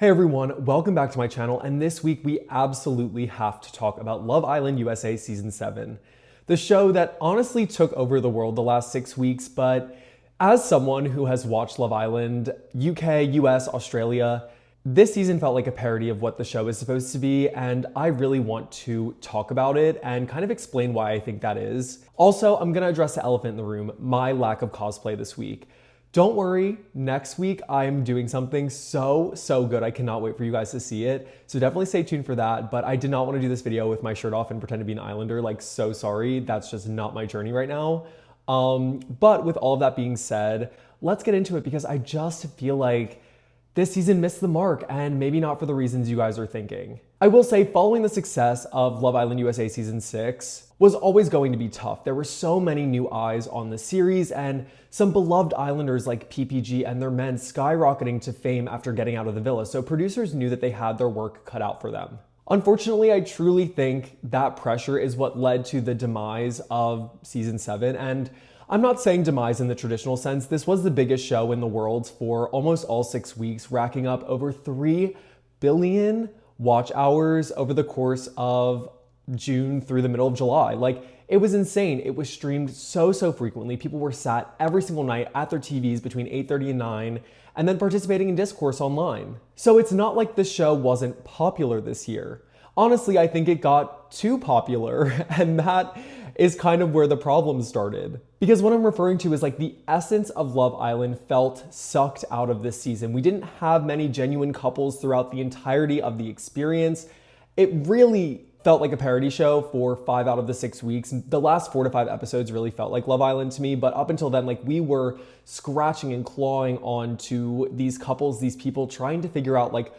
Hey everyone, welcome back to my channel, and this week we absolutely have to talk about Love Island USA Season 7. The show that honestly took over the world the last 6 weeks, but as someone who has watched Love Island, UK, US, Australia, this season felt like a parody of what the show is supposed to be, and I really want to talk about it and kind of explain why I think that is. Also, I'm gonna address the elephant in the room, my lack of cosplay this week. Don't worry, next week I'm doing something so good. I cannot wait for you guys to see it. So definitely stay tuned for that. But I did not want to do this video with my shirt off and pretend to be an Islander. Like, so sorry. That's just not my journey right now. But with all of that being said, let's get into it because I just feel like this season missed the mark, and maybe not for the reasons you guys are thinking. I will say, following the success of Love Island USA Season 6 was always going to be tough. There were so many new eyes on the series, and some beloved Islanders like PPG and their men skyrocketing to fame after getting out of the villa, so producers knew that they had their work cut out for them. Unfortunately, I truly think that pressure is what led to the demise of Season 7, and I'm not saying demise in the traditional sense. This was the biggest show in the world for almost all 6 weeks, racking up over 3 billion watch hours over the course of June through the middle of July. Like, it was insane. It was streamed so frequently. People were sat every single night at their TVs between 8:30 and 9 and then participating in discourse online. So it's not like the show wasn't popular this year. Honestly, I think it got too popular, and that is kind of where the problem started. Because what I'm referring to is like the essence of Love Island felt sucked out of this season. We didn't have many genuine couples throughout the entirety of the experience. It really felt like a parody show for 5 out of the 6 weeks. The last 4 to 5 episodes really felt like Love Island to me, but up until then, like, we were scratching and clawing onto these couples, these people, trying to figure out like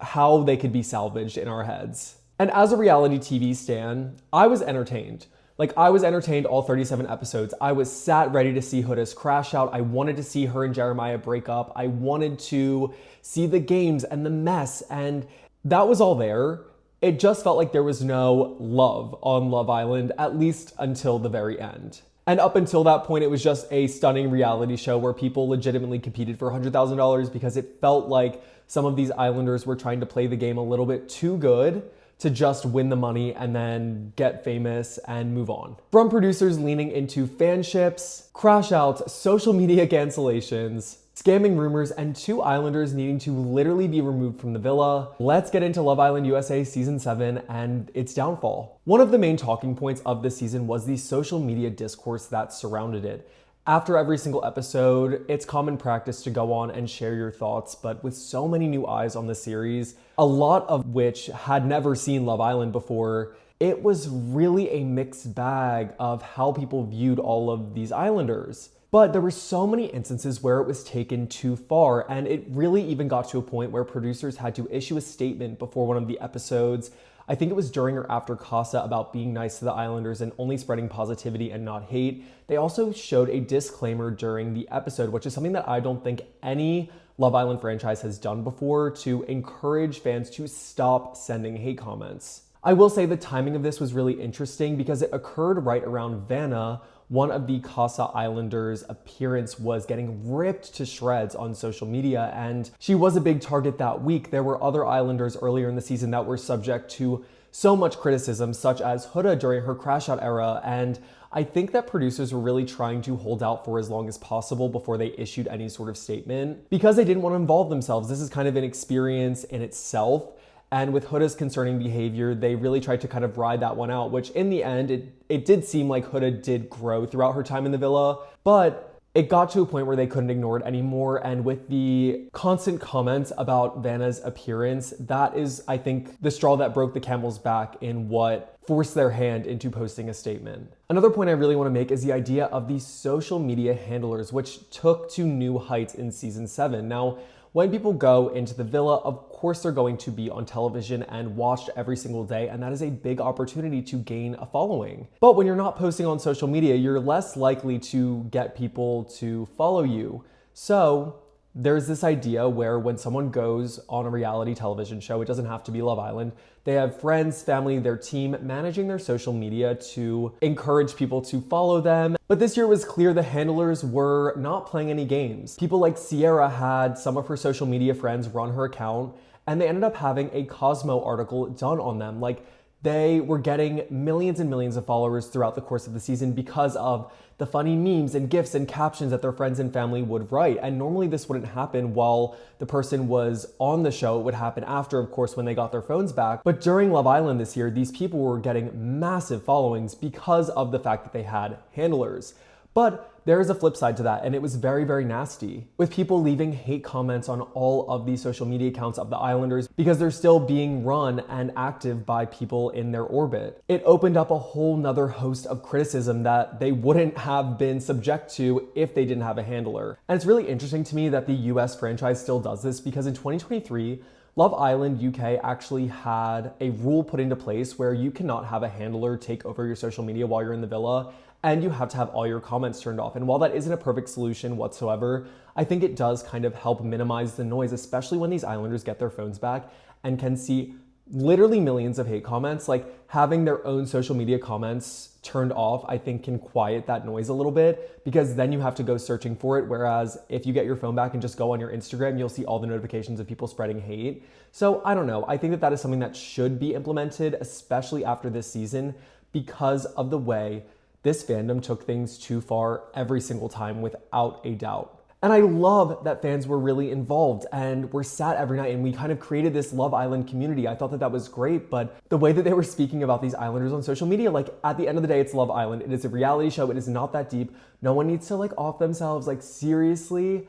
how they could be salvaged in our heads. And as a reality TV stan, I was entertained. Like, I was entertained all 37 episodes. I was sat ready to see Huda's crash out. I wanted to see her and Jeremiah break up. I wanted to see the games and the mess, and that was all there. It just felt like there was no love on Love Island, at least until the very end. And up until that point, it was just a stunning reality show where people legitimately competed for $100,000 because it felt like some of these Islanders were trying to play the game a little bit too good to just win the money and then get famous and move on. From producers leaning into fanships, crash outs, social media cancellations, scamming rumors, and 2 Islanders needing to literally be removed from the villa, let's get into Love Island USA Season 7 and its downfall. One of the main talking points of this season was the social media discourse that surrounded it. After every single episode, it's common practice to go on and share your thoughts, but with so many new eyes on the series, a lot of which had never seen Love Island before, it was really a mixed bag of how people viewed all of these Islanders. But there were so many instances where it was taken too far, and it really even got to a point where producers had to issue a statement before one of the episodes. I think it was during or after Casa, about being nice to the Islanders and only spreading positivity and not hate. They also showed a disclaimer during the episode, which is something that I don't think any Love Island franchise has done before, to encourage fans to stop sending hate comments. I will say the timing of this was really interesting because it occurred right around Vanna. One of the Casa Islanders' appearance was getting ripped to shreds on social media, and she was a big target that week. There were other Islanders earlier in the season that were subject to so much criticism, such as Huda during her crash out era, and I think that producers were really trying to hold out for as long as possible before they issued any sort of statement because they didn't want to involve themselves. This is kind of an experience in itself. And with Huda's concerning behavior, they really tried to kind of ride that one out, which in the end, it did seem like Huda did grow throughout her time in the villa, but it got to a point where they couldn't ignore it anymore. And with the constant comments about Vanna's appearance, that is, I think, the straw that broke the camel's back in what forced their hand into posting a statement. Another point I really want to make is the idea of these social media handlers, which took to new heights in Season 7. Now, when people go into the villa, of course they're going to be on television and watched every single day, and that is a big opportunity to gain a following. But when you're not posting on social media, you're less likely to get people to follow you. So there's this idea where when someone goes on a reality television show, it doesn't have to be Love Island, they have friends, family, their team managing their social media to encourage people to follow them. But this year it was clear the handlers were not playing any games. People like Sierra had some of her social media friends run her account, and they ended up having a Cosmo article done on them. Like, they were getting millions and millions of followers throughout the course of the season because of the funny memes and gifs and captions that their friends and family would write. And normally this wouldn't happen while the person was on the show. It would happen after, of course, when they got their phones back. But during Love Island this year, these people were getting massive followings because of the fact that they had handlers. But there is a flip side to that, and it was very, very nasty, with people leaving hate comments on all of the social media accounts of the Islanders because they're still being run and active by people in their orbit. It opened up a whole nother host of criticism that they wouldn't have been subject to if they didn't have a handler. And it's really interesting to me that the US franchise still does this, because in 2023, Love Island UK actually had a rule put into place where you cannot have a handler take over your social media while you're in the villa, and you have to have all your comments turned off. And while that isn't a perfect solution whatsoever, I think it does kind of help minimize the noise, especially when these Islanders get their phones back and can see literally millions of hate comments. Like, having their own social media comments turned off, I think, can quiet that noise a little bit, because then you have to go searching for it. Whereas if you get your phone back and just go on your Instagram, you'll see all the notifications of people spreading hate. So I don't know. I think that that is something that should be implemented, especially after this season, because of the way this fandom took things too far every single time, without a doubt. And I love that fans were really involved and were sat every night, and we kind of created this Love Island community. I thought that that was great, but the way that they were speaking about these Islanders on social media, like, at the end of the day, it's Love Island. It is a reality show. It is not that deep. No one needs to like off themselves. Like, seriously,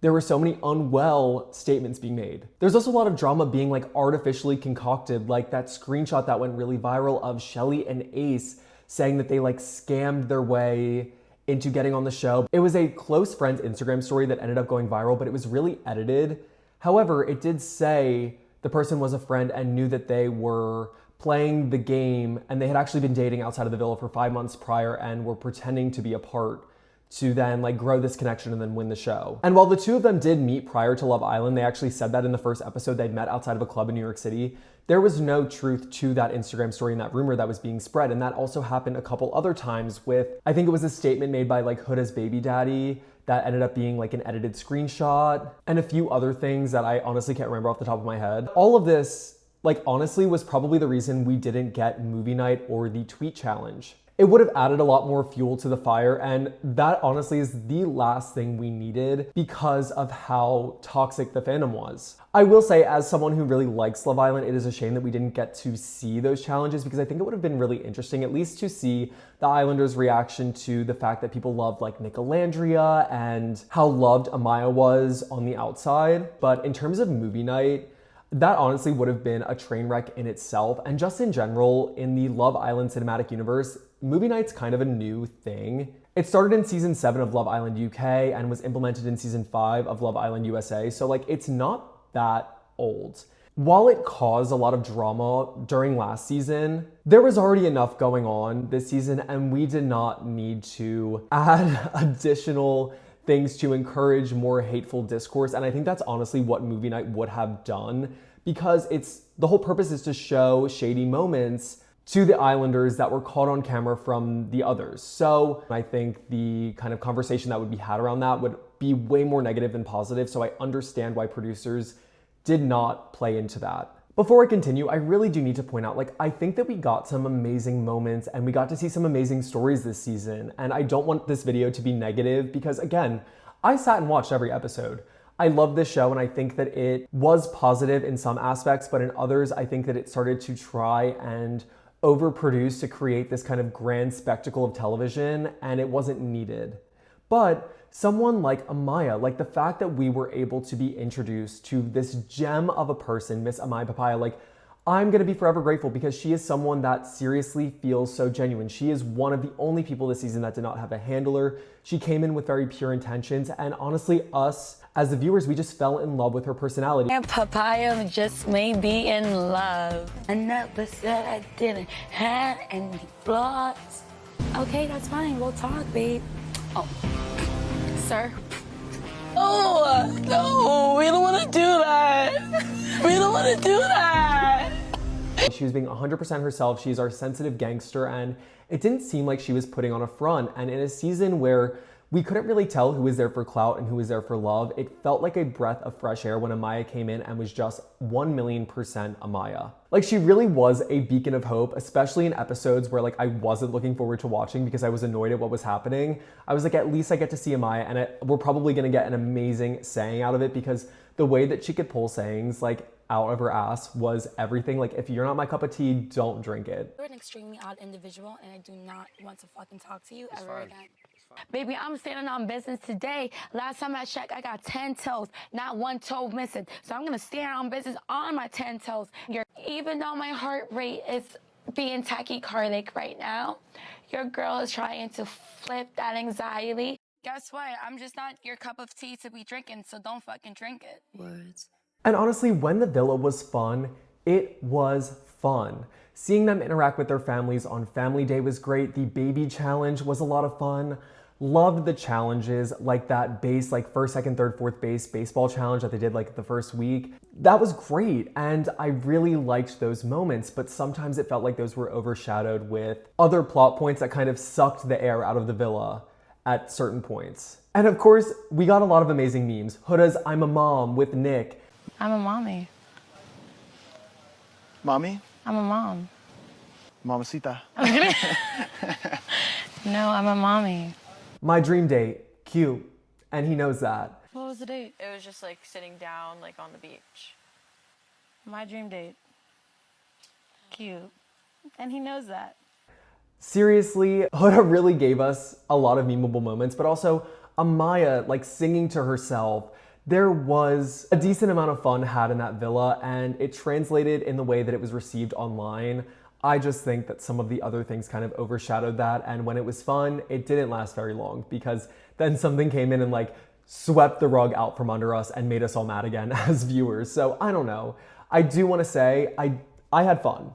there were so many unwell statements being made. There's also a lot of drama being like artificially concocted, like that screenshot that went really viral of Shelly and Ace saying that they like scammed their way into getting on the show. It was a close friend's Instagram story that ended up going viral, but it was really edited. However, it did say the person was a friend and knew that they were playing the game, and they had actually been dating outside of the villa for 5 months prior and were pretending to be apart to then like grow this connection and then win the show. And while the two of them did meet prior to Love Island, they actually said that in the first episode they'd met outside of a club in New York City, there was no truth to that Instagram story and that rumor that was being spread. And that also happened a couple other times with, I think it was a statement made by like Huda's baby daddy that ended up being like an edited screenshot, and a few other things that I honestly can't remember off the top of my head. All of this, like, honestly was probably the reason we didn't get movie night or the tweet challenge. It would have added a lot more fuel to the fire, and that honestly is the last thing we needed because of how toxic the fandom was. I will say, as someone who really likes Love Island, it is a shame that we didn't get to see those challenges, because I think it would have been really interesting at least to see the Islanders' reaction to the fact that people loved like Nicolandria and how loved Amaya was on the outside. But in terms of movie night, that honestly would have been a train wreck in itself. And just in general, in the Love Island cinematic universe, movie night's kind of a new thing. It started in season 7 of Love Island UK and was implemented in season 5 of Love Island USA. So like, it's not that old. While it caused a lot of drama during last season, there was already enough going on this season, and we did not need to add additional things to encourage more hateful discourse. And I think that's honestly what movie night would have done, because the whole purpose is to show shady moments to the Islanders that were caught on camera from the others. So I think the kind of conversation that would be had around that would be way more negative than positive. So I understand why producers did not play into that. Before I continue, I really do need to point out, like, I think that we got some amazing moments and we got to see some amazing stories this season. And I don't want this video to be negative because, again, I sat and watched every episode. I love this show, and I think that it was positive in some aspects, but in others, I think that it started to try and overproduce to create this kind of grand spectacle of television, and it wasn't needed. But someone like Amaya, like the fact that we were able to be introduced to this gem of a person, Miss Amaya Papaya, like, I'm gonna be forever grateful, because she is someone that seriously feels so genuine. She is one of the only people this season that did not have a handler. She came in with very pure intentions, and honestly, us as the viewers, we just fell in love with her personality. And Papaya just may be in love. I never said I didn't have any flaws. Okay, that's fine, we'll talk, babe. Oh, sir. Oh, no, we don't want to do that. We don't want to do that. She was being 100% herself. She's our sensitive gangster, and it didn't seem like she was putting on a front. And in a season where We couldn't really tell who was there for clout and who was there for love. It felt like a breath of fresh air when Amaya came in and was just 1,000,000% Amaya. Like, she really was a beacon of hope, especially in episodes where like I wasn't looking forward to watching because I was annoyed at what was happening. I was like, at least I get to see Amaya, and we're probably gonna get an amazing saying out of it, because the way that she could pull sayings like out of her ass was everything. Like, if you're not my cup of tea, don't drink it. You're an extremely odd individual, and I do not want to fucking talk to you ever again. Baby, I'm standing on business today. Last time I checked, I got 10 toes, not one toe missing. So I'm gonna stand on business on my 10 toes. Even though my heart rate is being tachycardic right now, your girl is trying to flip that anxiety. Guess what? I'm just not your cup of tea to be drinking, so don't fucking drink it. Words. And honestly, when the villa was fun, it was fun. Seeing them interact with their families on family day was great. The baby challenge was a lot of fun. Loved the challenges like that base, like first, second, third, fourth base baseball challenge that they did like the first week. That was great, and I really liked those moments, but sometimes it felt like those were overshadowed with other plot points that kind of sucked the air out of the villa at certain points. And of course, we got a lot of amazing memes. Huda's "I'm a mom" with Nick. I'm a mommy. Mommy? I'm a mom. Mamacita. No, I'm a mommy. My dream date, cute, and he knows that. What was the date? It was just like sitting down, like on the beach. My dream date. Cute. And he knows that. Seriously, Huda really gave us a lot of memeable moments, but also Amaya like singing to herself. There was a decent amount of fun had in that villa, and it translated in the way that it was received online. I just think that some of the other things kind of overshadowed that, and when it was fun, it didn't last very long, because then something came in and like swept the rug out from under us and made us all mad again as viewers. So I don't know. I do want to say I had fun,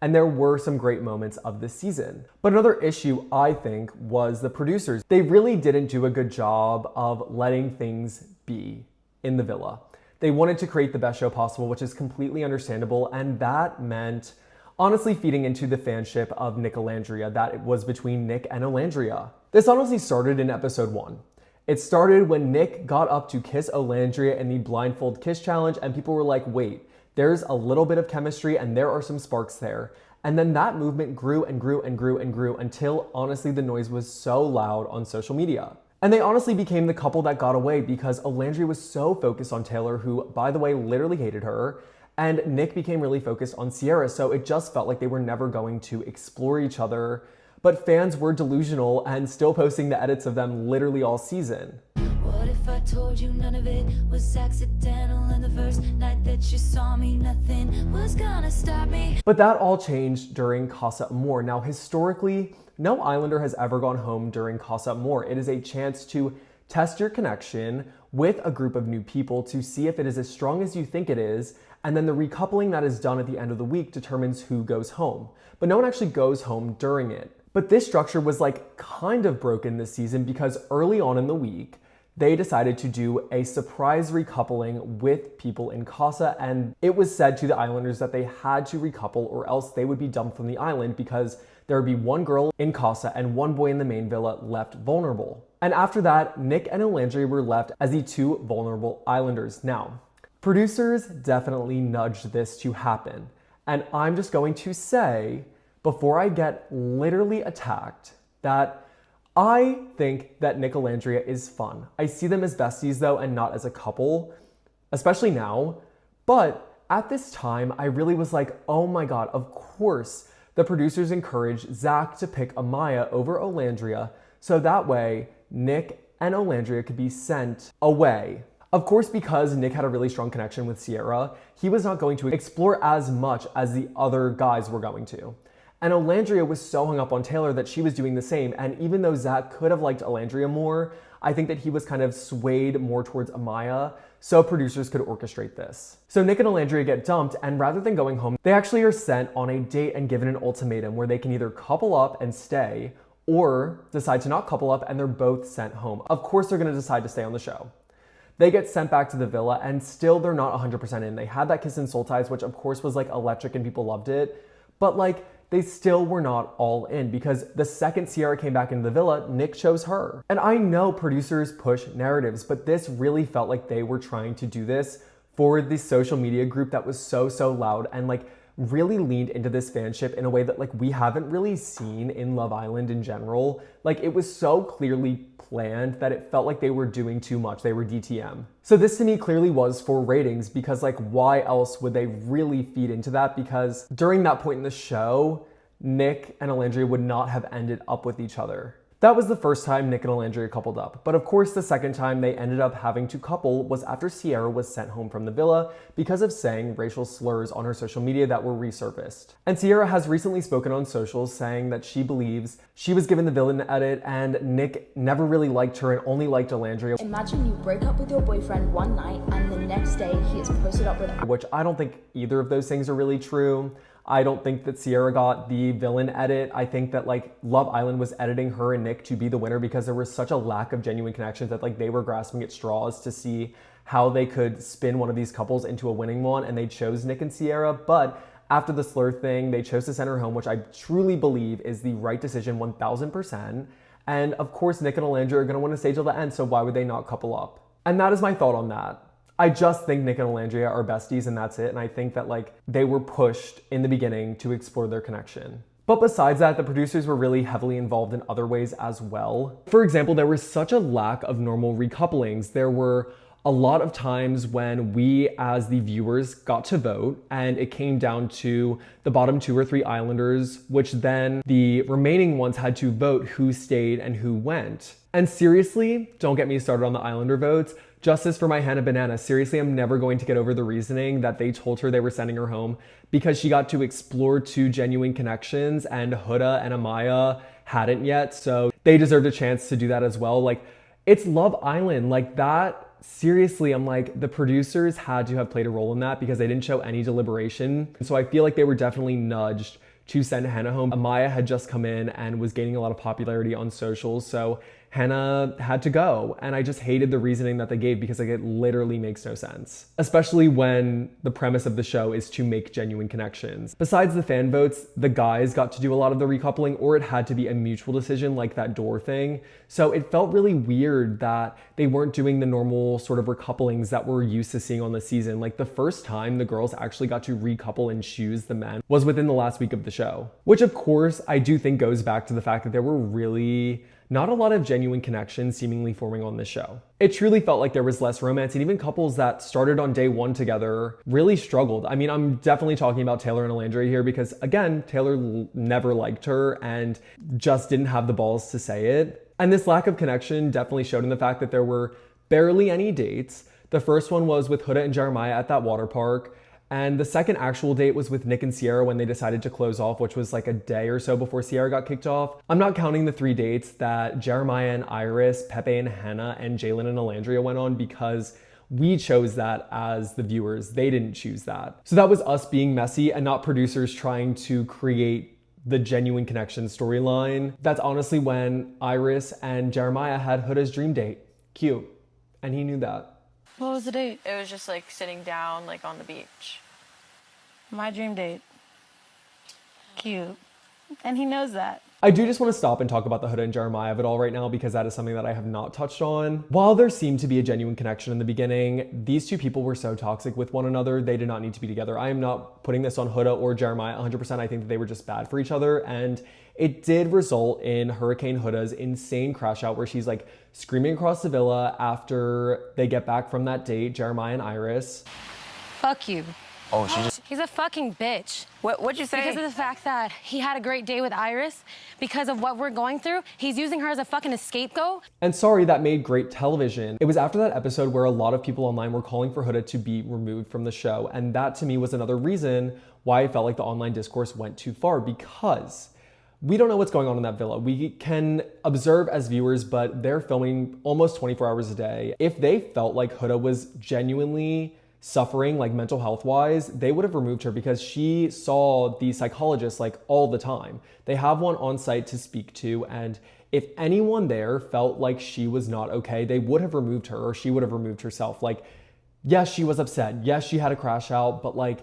and there were some great moments of this season. But another issue, I think, was the producers. They really didn't do a good job of letting things be in the villa. They wanted to create the best show possible, which is completely understandable, and that meant honestly feeding into the fanship of Nick Olandria that it was between Nick and Olandria. This honestly started in episode 1. It started when Nick got up to kiss Olandria in the blindfold kiss challenge, and people were like, wait, there's a little bit of chemistry and there are some sparks there. And then that movement grew and grew and grew and grew until honestly the noise was so loud on social media. And they honestly became the couple that got away because Olandria was so focused on Taylor, who, by the way, literally hated her, and Nick became really focused on Sierra, so it just felt like they were never going to explore each other. But fans were delusional and still posting the edits of them literally all season. What if I told you none of it was accidental, and the first night that you saw me, nothing was gonna stop me? But that all changed during Casa Amor. Now, historically, no Islander has ever gone home during Casa Amor. It is a chance to test your connection with a group of new people to see if it is as strong as you think it is, and then the recoupling that is done at the end of the week determines who goes home. But no one actually goes home during it. But this structure was like kind of broken this season because early on in the week, they decided to do a surprise recoupling with people in Casa, and it was said to the Islanders that they had to recouple or else they would be dumped from the island because there would be one girl in Casa and one boy in the main villa left vulnerable. And after that, Nick and Olandria were left as the two vulnerable Islanders. Now, producers definitely nudged this to happen. And I'm just going to say, before I get literally attacked, that I think that Nick Olandria is fun. I see them as besties though, and not as a couple, especially now. But at this time, I really was like, oh my God, of course, the producers encouraged Zach to pick Amaya over Olandria, so that way Nick and Olandria could be sent away. Of course, because Nick had a really strong connection with Sierra, he was not going to explore as much as the other guys were going to. And Olandria was so hung up on Taylor that she was doing the same, and even though Zach could have liked Olandria more, I think that he was kind of swayed more towards Amaya, so producers could orchestrate this. So Nick and Olandria get dumped, and rather than going home, they actually are sent on a date and given an ultimatum where they can either couple up and stay, or decide to not couple up and they're both sent home. Of course they're gonna decide to stay on the show. They get sent back to the villa, and still they're not 100% in. They had that kiss and soul ties, which of course was like electric and people loved it, but like, they still were not all in because the second Sierra came back into the villa, Nick chose her. And I know producers push narratives, but this really felt like they were trying to do this for the social media group that was so loud and like really leaned into this fanship in a way that like we haven't really seen in Love Island in general. Like it was so clearly planned that it felt like they were doing too much. They were DTM. So this to me clearly was for ratings because like why else would they really feed into that? Because during that point in the show, Nick and Alandria would not have ended up with each other. That was the first time Nick and Alandria coupled up, but of course the second time they ended up having to couple was after Sierra was sent home from the villa because of saying racial slurs on her social media that were resurfaced. And Sierra has recently spoken on socials saying that she believes she was given the villain edit and Nick never really liked her and only liked Alandria. Imagine you break up with your boyfriend one night and the next day he is posted up with... Which I don't think either of those things are really true. I don't think that Sierra got the villain edit. I think that like Love Island was editing her and Nick to be the winner because there was such a lack of genuine connections that like they were grasping at straws to see how they could spin one of these couples into a winning one, and they chose Nick and Sierra. But after the slur thing, they chose to send her home, which I truly believe is the right decision 1000%. And of course, Nick and Alandria are gonna wanna stay till the end, so why would they not couple up? And that is my thought on that. I just think Nick and Alandria are besties and that's it. And I think that like they were pushed in the beginning to explore their connection. But besides that, the producers were really heavily involved in other ways as well. For example, there was such a lack of normal recouplings. There were a lot of times when we as the viewers got to vote and it came down to the bottom 2 or 3 islanders, which then the remaining ones had to vote who stayed and who went. And seriously, don't get me started on the islander votes. Justice for my Hannah Banana. Seriously, I'm never going to get over the reasoning that they told her they were sending her home because she got to explore 2 genuine connections and Huda and Amaya hadn't yet. So they deserved a chance to do that as well. Like, it's Love Island. Like that, seriously, I'm like, the producers had to have played a role in that because they didn't show any deliberation. So I feel like they were definitely nudged to send Hannah home. Amaya had just come in and was gaining a lot of popularity on socials. So Hannah had to go, and I just hated the reasoning that they gave because like, it literally makes no sense. Especially when the premise of the show is to make genuine connections. Besides the fan votes, the guys got to do a lot of the recoupling, or it had to be a mutual decision like that door thing. So it felt really weird that they weren't doing the normal sort of recouplings that we're used to seeing on the season. Like the first time the girls actually got to recouple and choose the men was within the last week of the show. Which of course I do think goes back to the fact that there were really not a lot of genuine connections seemingly forming on this show. It truly felt like there was less romance, and even couples that started on day 1 together really struggled. I mean, I'm definitely talking about Taylor and Alandria here because again, Taylor never liked her and just didn't have the balls to say it. And this lack of connection definitely showed in the fact that there were barely any dates. The first one was with Huda and Jeremiah at that water park. And the second actual date was with Nick and Sierra when they decided to close off, which was like a day or so before Sierra got kicked off. I'm not counting the 3 dates that Jeremiah and Iris, Pepe and Hannah, and Jalen and Alandria went on because we chose that as the viewers. They didn't choose that. So that was us being messy and not producers trying to create the genuine connection storyline. That's honestly when Iris and Jeremiah had Huda's dream date. Cute. And he knew that. What was the date? It was just like sitting down like on the beach. My dream date. Cute. And he knows that. I do just want to stop and talk about the Huda and Jeremiah of it all right now because that is something that I have not touched on. While there seemed to be a genuine connection in the beginning, these 2 people were so toxic with one another, they did not need to be together. I am not putting this on Huda or Jeremiah 100%. I think that they were just bad for each other, and it did result in Hurricane Huda's insane crash out where she's like screaming across the villa after they get back from that date, Jeremiah and Iris. Fuck you. Oh, she just... He's a fucking bitch. What'd you say? Because of the fact that he had a great day with Iris, because of what we're going through, he's using her as a fucking scapegoat. And sorry, that made great television. It was after that episode where a lot of people online were calling for Huda to be removed from the show. And that to me was another reason why I felt like the online discourse went too far, because we don't know what's going on in that villa. We can observe as viewers, but they're filming almost 24 hours a day. If they felt like Huda was genuinely suffering like mental health wise, they would have removed her because she saw the psychologist like all the time. They have one on site to speak to, and if anyone there felt like she was not okay, they would have removed her, or she would have removed herself. Like, yes, she was upset. Yes, she had a crash out, but like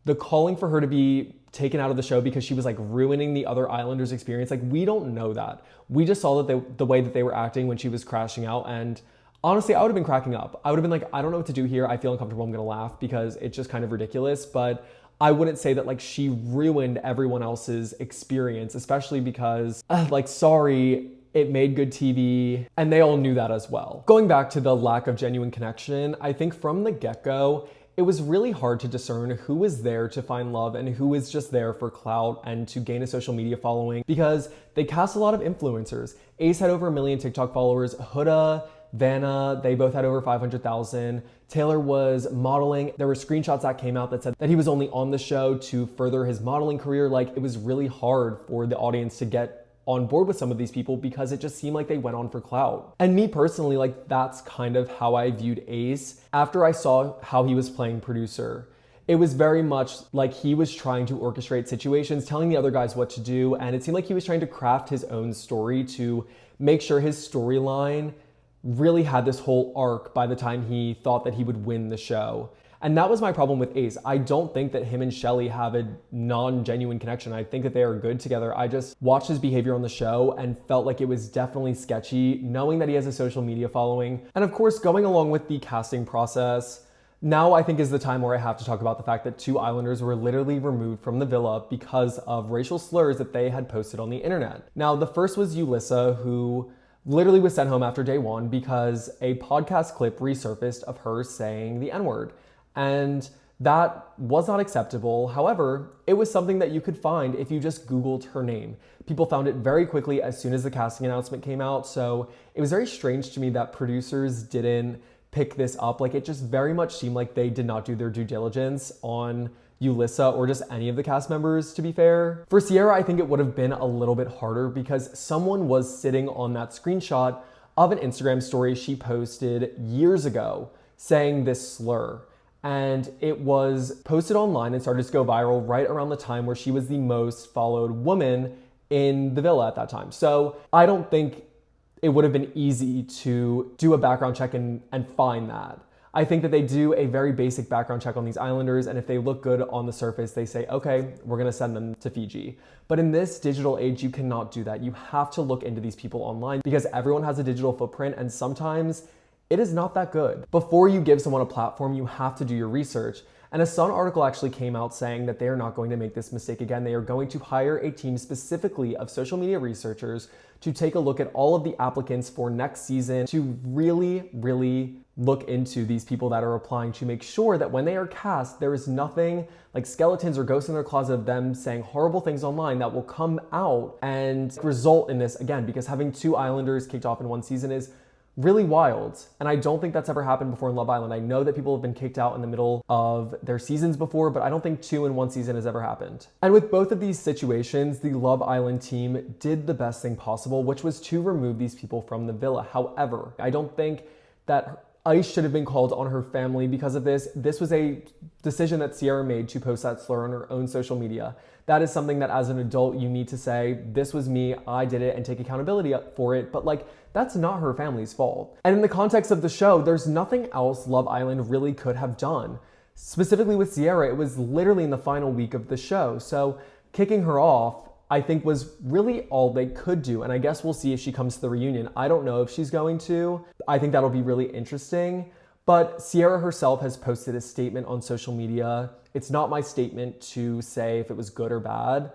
the calling for her to be taken out of the show because she was like ruining the other Islanders' experience. Like, we don't know that. We just saw that the way that they were acting when she was crashing out, and honestly, I would have been cracking up. I would have been like, I don't know what to do here. I feel uncomfortable. I'm gonna laugh because it's just kind of ridiculous. But I wouldn't say that like she ruined everyone else's experience, especially because like, sorry, it made good TV, and they all knew that as well. Going back to the lack of genuine connection, I think from the get-go, it was really hard to discern who was there to find love and who was just there for clout and to gain a social media following, because they cast a lot of influencers. Ace had over 1 million TikTok followers, Huda, Vanna, they both had over 500,000. Taylor was modeling. There were screenshots that came out that said that he was only on the show to further his modeling career. Like, it was really hard for the audience to get on board with some of these people because it just seemed like they went on for clout. And me personally, like, that's kind of how I viewed Ace. After I saw how he was playing producer, it was very much like he was trying to orchestrate situations, telling the other guys what to do, and it seemed like he was trying to craft his own story to make sure his storyline really had this whole arc by the time he thought that he would win the show. And that was my problem with Ace. I don't think that him and Shelly have a non-genuine connection. I think that they are good together. I just watched his behavior on the show and felt like it was definitely sketchy, knowing that he has a social media following. And of course, going along with the casting process, now I think is the time where I have to talk about the fact that 2 Islanders were literally removed from the villa because of racial slurs that they had posted on the internet. Now, the first was Yulissa, who literally was sent home after day 1 because a podcast clip resurfaced of her saying the N-word. And that was not acceptable. However, it was something that you could find if you just Googled her name. People found it very quickly as soon as the casting announcement came out. So it was very strange to me that producers didn't pick this up. Like, it just very much seemed like they did not do their due diligence on Yulissa or just any of the cast members, to be fair. For Sierra, I think it would have been a little bit harder because someone was sitting on that screenshot of an Instagram story she posted years ago saying this slur. And it was posted online and started to go viral right around the time where she was the most followed woman in the villa at that time. So I don't think it would have been easy to do a background check and find that. I think that they do a very basic background check on these Islanders, and if they look good on the surface, they say, okay, we're gonna send them to Fiji. But in this digital age, you cannot do that. You have to look into these people online because everyone has a digital footprint, and sometimes it is not that good. Before you give someone a platform, you have to do your research. And a Sun article actually came out saying that they are not going to make this mistake again. They are going to hire a team specifically of social media researchers to take a look at all of the applicants for next season to really look into these people that are applying to make sure that when they are cast, there is nothing like skeletons or ghosts in their closet of them saying horrible things online that will come out and result in this again, because having 2 Islanders kicked off in 1 season is really wild. And I don't think that's ever happened before in Love Island. I know that people have been kicked out in the middle of their seasons before, but I don't think 2 in 1 season has ever happened. And with both of these situations, the Love Island team did the best thing possible, which was to remove these people from the villa. However, I don't think that Ice should have been called on her family because of this. This was a decision that Sierra made to post that slur on her own social media. That is something that as an adult, you need to say, this was me, I did it, and take accountability for it. But like, that's not her family's fault. And in the context of the show, there's nothing else Love Island really could have done. Specifically with Sierra, it was literally in the final week of the show. So kicking her off, I think, was really all they could do. And I guess we'll see if she comes to the reunion. I don't know if she's going to. I think that'll be really interesting. But Sierra herself has posted a statement on social media. It's not my statement to say if it was good or bad,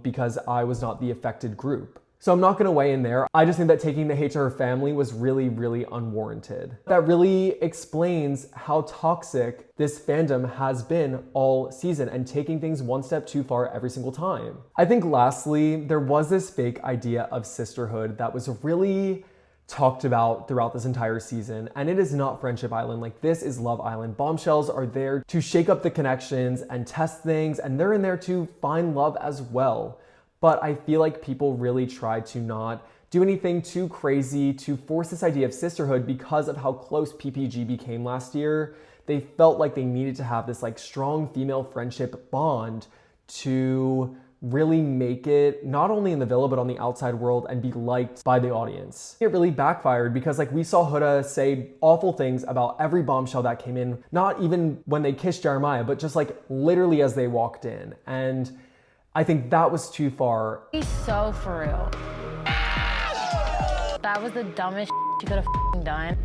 because I was not the affected group. So I'm not gonna weigh in there. I just think that taking the hate to her family was really unwarranted. That really explains how toxic this fandom has been all season and taking things one step too far every single time. I think lastly, there was this fake idea of sisterhood that was really talked about throughout this entire season, and it is not Friendship Island. Like, this is Love Island. Bombshells are there to shake up the connections and test things, and they're in there to find love as well. But I feel like people really tried to not do anything too crazy to force this idea of sisterhood because of how close PPG became last year. They felt like they needed to have this like strong female friendship bond to really make it not only in the villa but on the outside world and be liked by the audience. It really backfired because like we saw Huda say awful things about every bombshell that came in, not even when they kissed Jeremiah, but just like literally as they walked in. And I think that was too far. He's so for real. That was the dumbest she could have done.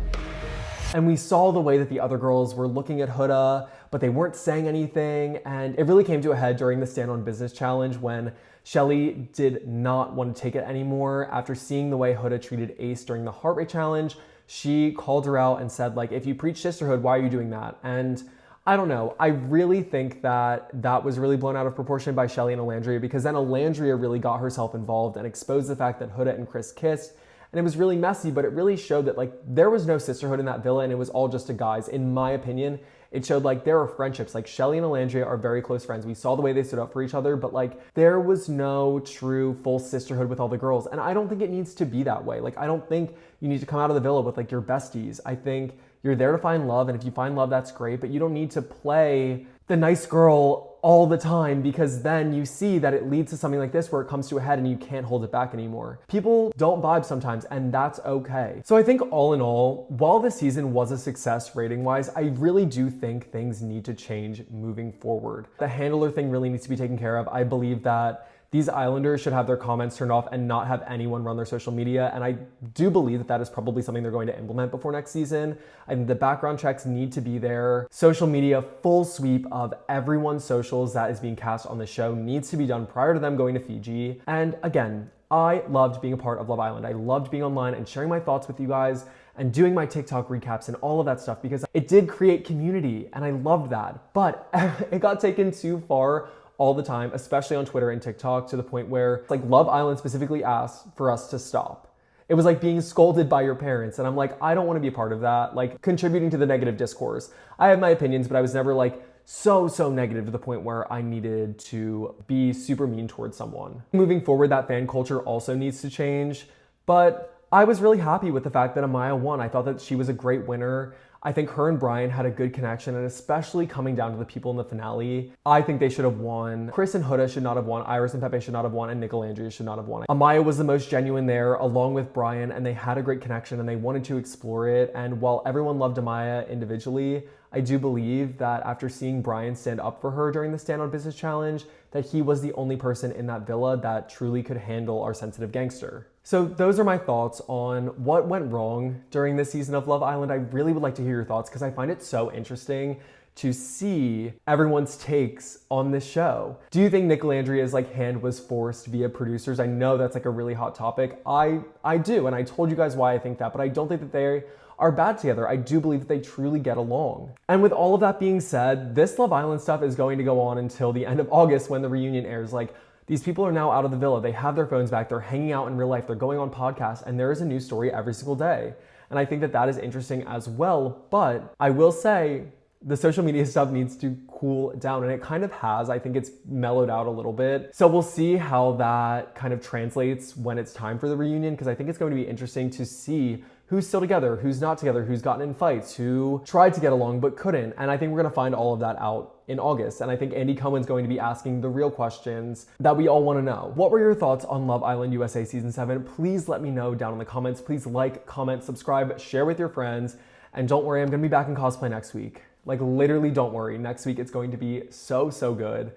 And we saw the way that the other girls were looking at Huda, but they weren't saying anything. And it really came to a head during the Stand on Business challenge when Shelly did not want to take it anymore. After seeing the way Huda treated Ace during the heart rate challenge, she called her out and said, like, if you preach sisterhood, why are you doing that? And I don't know. I really think that that was really blown out of proportion by Shelly and Alandria, because then Alandria really got herself involved and exposed the fact that Huda and Chris kissed. And it was really messy, but it really showed that like there was no sisterhood in that villa and it was all just a guys. In my opinion, it showed like there were friendships. Like Shelly and Alandria are very close friends. We saw the way they stood up for each other, but like there was no true full sisterhood with all the girls. And I don't think it needs to be that way. Like I don't think you need to come out of the villa with like your besties. I think you're there to find love, and if you find love, that's great, but you don't need to play the nice girl all the time, because then you see that it leads to something like this where it comes to a head and you can't hold it back anymore. People don't vibe sometimes, and that's okay. So I think all in all, while the season was a success rating-wise, I really do think things need to change moving forward. The handler thing really needs to be taken care of. I believe that these Islanders should have their comments turned off and not have anyone run their social media. And I do believe that that is probably something they're going to implement before next season. I think the background checks need to be there. Social media, full sweep of everyone's socials that is being cast on the show needs to be done prior to them going to Fiji. And again, I loved being a part of Love Island. I loved being online and sharing my thoughts with you guys and doing my TikTok recaps and all of that stuff, because it did create community and I loved that. But it got taken too far all the time, especially on Twitter and TikTok, to the point where like Love Island specifically asked for us to stop. It was like being scolded by your parents. And I'm like, I don't want to be a part of that, like contributing to the negative discourse. I have my opinions, but I was never like so negative to the point where I needed to be super mean towards someone. Moving forward, that fan culture also needs to change, but I was really happy with the fact that Amaya won. I thought that she was a great winner. I think her and Brian had a good connection, and especially coming down to the people in the finale, I think they should have won. Chris and Huda should not have won, Iris and Pepe should not have won, and Nick Alandria should not have won. Amaya was the most genuine there, along with Brian, and they had a great connection and they wanted to explore it. And while everyone loved Amaya individually, I do believe that after seeing Brian stand up for her during the Stand on Business challenge, that he was the only person in that villa that truly could handle our sensitive gangster. So those are my thoughts on what went wrong during this season of Love Island. I really would like to hear your thoughts because I find it so interesting to see everyone's takes on this show. Do you think Nick Alandria's like hand was forced via producers? I know that's like a really hot topic. I do, and I told you guys why I think that, but I don't think that they are bad together. I do believe that they truly get along. And with all of that being said, this Love Island stuff is going to go on until the end of August when the reunion airs. Like, these people are now out of the villa. They have their phones back. They're hanging out in real life. They're going on podcasts, and there is a new story every single day. And I think that that is interesting as well. But I will say the social media stuff needs to cool down, and it kind of has. I think it's mellowed out a little bit. So we'll see how that kind of translates when it's time for the reunion, because I think it's going to be interesting to see who's still together, who's not together, who's gotten in fights, who tried to get along but couldn't. And I think we're gonna find all of that out in August. And I think Andy Cohen's going to be asking the real questions that we all wanna know. What were your thoughts on Love Island USA Season 7? Please let me know down in the comments. Please like, comment, subscribe, share with your friends. And don't worry, I'm gonna be back in cosplay next week. Like literally don't worry. Next week it's going to be so good.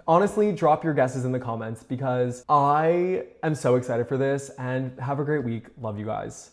Honestly, drop your guesses in the comments because I am so excited for this, and have a great week. Love you guys.